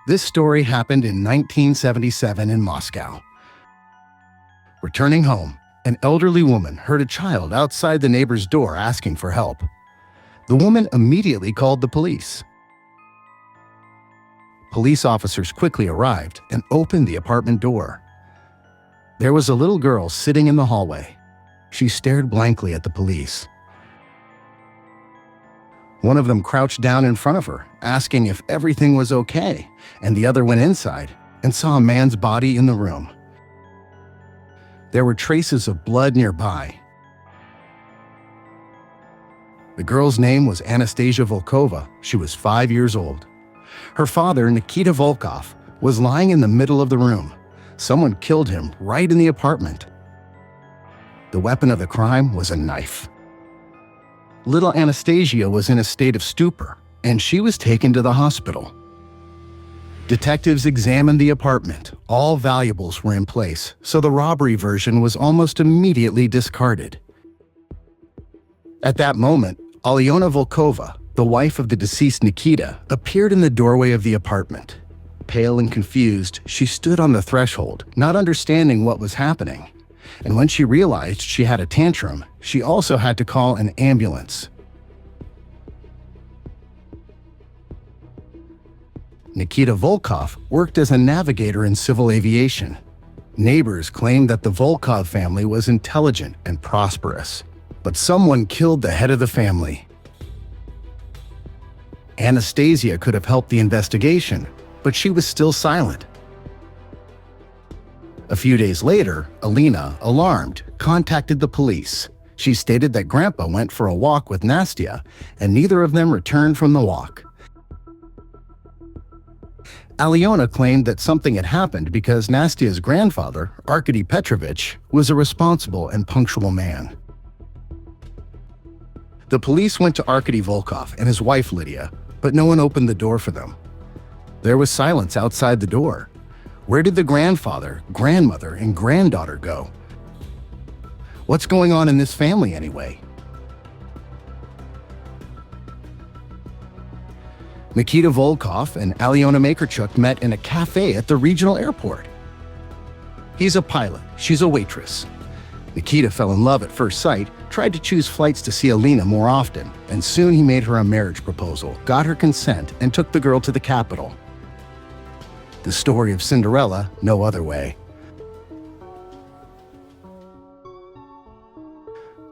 This story happened in 1977 in Moscow. Returning home, an elderly woman heard a child outside the neighbor's door asking for help. The woman immediately called the police. Police officers quickly arrived and opened the apartment door. There was a little girl sitting in the hallway. She stared blankly at the police. One of them crouched down in front of her, asking if everything was okay, and the other went inside and saw a man's body in the room. There were traces of blood nearby. The girl's name was Anastasia Volkova. She was 5 years old. Her father, Nikita Volkov, was lying in the middle of the room. Someone killed him right in the apartment. The weapon of the crime was a knife. Little Anastasia was in a state of stupor, and she was taken to the hospital. Detectives examined the apartment. All valuables were in place, so the robbery version was almost immediately discarded. At that moment, Alyona Volkova, the wife of the deceased Nikita, appeared in the doorway of the apartment. Pale and confused, she stood on the threshold, not understanding what was happening. And when she realized she had a tantrum, she also had to call an ambulance. Nikita Volkov worked as a navigator in civil aviation. Neighbors claimed that the Volkov family was intelligent and prosperous, but someone killed the head of the family. Anastasia could have helped the investigation, but she was still silent. A few days later, Alina, alarmed, contacted the police. She stated that Grandpa went for a walk with Nastya, and neither of them returned from the walk. Alyona claimed that something had happened because Nastya's grandfather, Arkady Petrovich, was a responsible and punctual man. The police went to Arkady Volkov and his wife Lydia, but no one opened the door for them. There was silence outside the door. Where did the grandfather, grandmother, and granddaughter go? What's going on in this family anyway? Nikita Volkov and Alyona Makerchuk met in a cafe at the regional airport. He's a pilot, she's a waitress. Nikita fell in love at first sight, tried to choose flights to see Alina more often, and soon he made her a marriage proposal, got her consent, and took the girl to the capital. The story of Cinderella, no other way.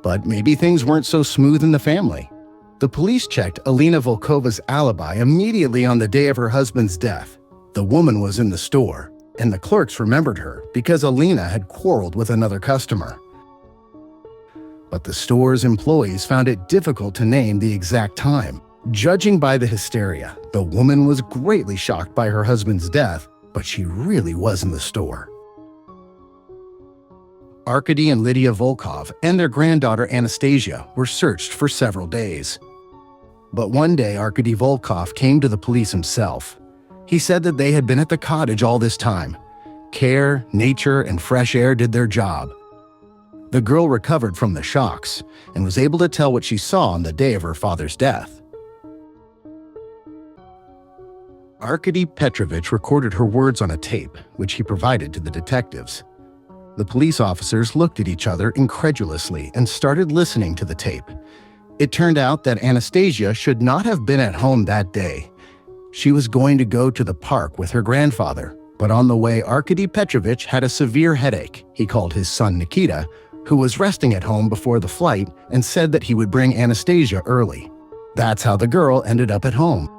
But maybe things weren't so smooth in the family. The police checked Alina Volkova's alibi immediately on the day of her husband's death. The woman was in the store, and the clerks remembered her because Alina had quarreled with another customer. But the store's employees found it difficult to name the exact time. Judging by the hysteria, the woman was greatly shocked by her husband's death, but she really was in the store. Arkady and Lydia Volkov and their granddaughter Anastasia were searched for several days. But one day Arkady Volkov came to the police himself. He said that they had been at the cottage all this time. Care, nature, and fresh air did their job. The girl recovered from the shocks and was able to tell what she saw on the day of her father's death. Arkady Petrovich recorded her words on a tape, which he provided to the detectives. The police officers looked at each other incredulously and started listening to the tape. It turned out that Anastasia should not have been at home that day. She was going to go to the park with her grandfather, but on the way Arkady Petrovich had a severe headache. He called his son Nikita, who was resting at home before the flight, and said that he would bring Anastasia early. That's how the girl ended up at home.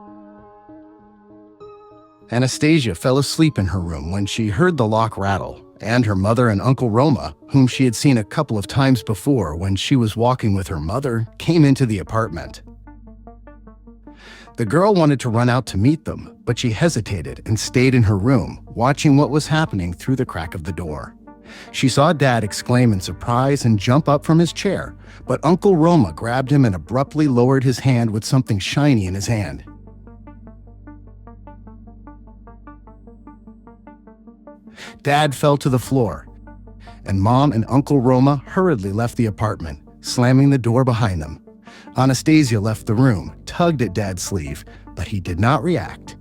Anastasia fell asleep in her room when she heard the lock rattle, and her mother and Uncle Roma, whom she had seen a couple of times before when she was walking with her mother, came into the apartment. The girl wanted to run out to meet them, but she hesitated and stayed in her room, watching what was happening through the crack of the door. She saw Dad exclaim in surprise and jump up from his chair, but Uncle Roma grabbed him and abruptly lowered his hand with something shiny in his hand. Dad fell to the floor, and Mom and Uncle Roma hurriedly left the apartment, slamming the door behind them. Anastasia left the room, tugged at Dad's sleeve, but he did not react.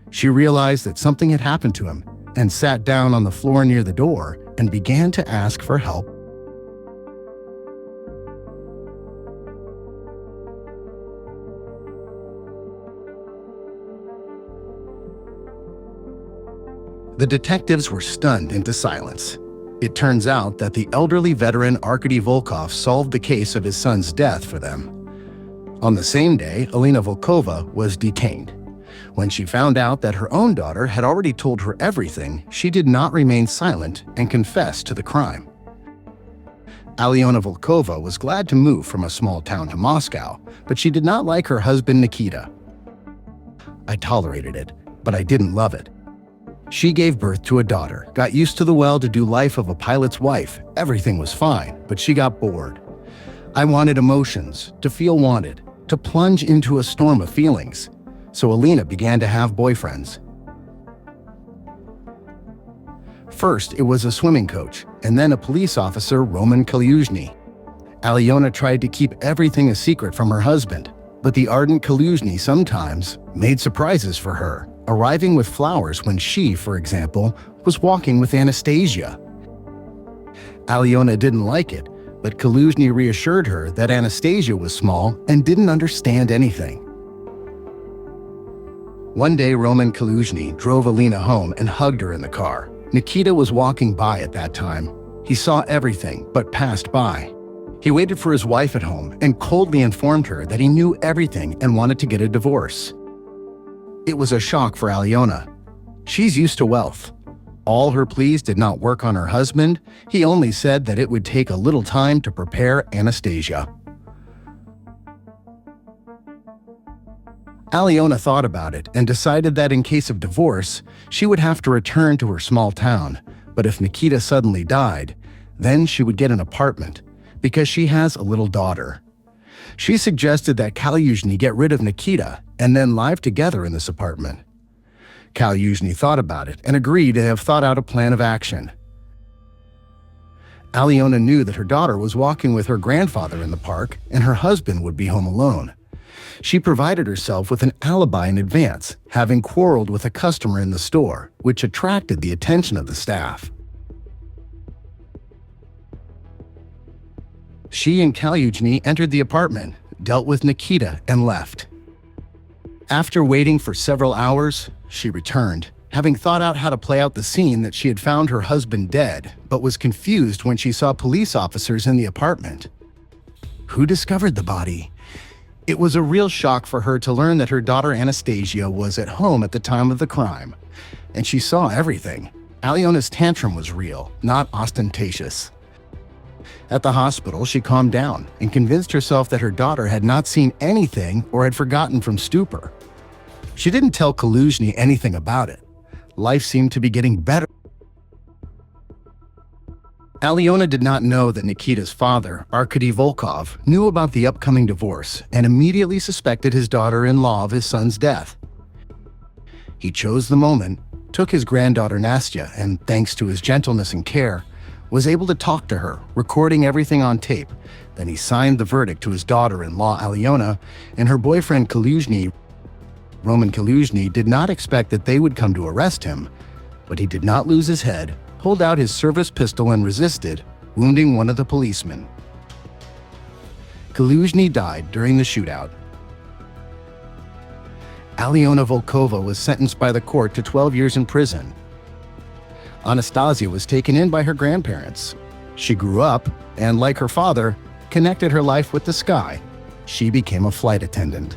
She realized that something had happened to him and sat down on the floor near the door and began to ask for help. The detectives were stunned into silence. It turns out that the elderly veteran Arkady Volkov solved the case of his son's death for them. On the same day, Alina Volkova was detained. When she found out that her own daughter had already told her everything, she did not remain silent and confessed to the crime. Aliona Volkova was glad to move from a small town to Moscow, but she did not like her husband Nikita. "I tolerated it, but I didn't love it. She gave birth to a daughter, got used to the well-to-do life of a pilot's wife. Everything was fine, but she got bored. I wanted emotions, to feel wanted, to plunge into a storm of feelings. So Alina began to have boyfriends. First, it was a swimming coach, and then a police officer, Roman Kalyuzhny. Aliona tried to keep everything a secret from her husband, but the ardent Kalyuzhny sometimes made surprises for her, arriving with flowers when she, for example, was walking with Anastasia. Aliona didn't like it, but Kalyuzhny reassured her that Anastasia was small and didn't understand anything. One day, Roman Kalyuzhny drove Alina home and hugged her in the car. Nikita was walking by at that time. He saw everything, but passed by. He waited for his wife at home and coldly informed her that he knew everything and wanted to get a divorce. It was a shock for Aliona. She's used to wealth. All her pleas did not work on her husband. He only said that it would take a little time to prepare Anastasia. Aliona thought about it and decided that in case of divorce, she would have to return to her small town. But if Nikita suddenly died, then she would get an apartment, because she has a little daughter. She suggested that Kalyuzhny get rid of Nikita and then live together in this apartment. Kalyuzhny thought about it and agreed to have thought out a plan of action. Aliona knew that her daughter was walking with her grandfather in the park and her husband would be home alone. She provided herself with an alibi in advance, having quarreled with a customer in the store, which attracted the attention of the staff. She and Kalyuzhny entered the apartment, dealt with Nikita, and left. After waiting for several hours, she returned, having thought out how to play out the scene that she had found her husband dead, but was confused when she saw police officers in the apartment. Who discovered the body? It was a real shock for her to learn that her daughter Anastasia was at home at the time of the crime, and she saw everything. Aliona's tantrum was real, not ostentatious. At the hospital, she calmed down and convinced herself that her daughter had not seen anything or had forgotten from stupor. She didn't tell Kalyuzhny anything about it. Life seemed to be getting better. Aliona did not know that Nikita's father, Arkady Volkov, knew about the upcoming divorce and immediately suspected his daughter-in-law of his son's death. He chose the moment, took his granddaughter Nastya, and thanks to his gentleness and care, was able to talk to her, recording everything on tape. Then he signed the verdict to his daughter-in-law Aliona and her boyfriend Kalyuzhny. Roman Kalyuzhny did not expect that they would come to arrest him, but he did not lose his head, pulled out his service pistol and resisted, wounding one of the policemen. Kalyuzhny died during the shootout. Aliona Volkova was sentenced by the court to 12 years in prison. Anastasia was taken in by her grandparents. She grew up and, like her father, connected her life with the sky. She became a flight attendant.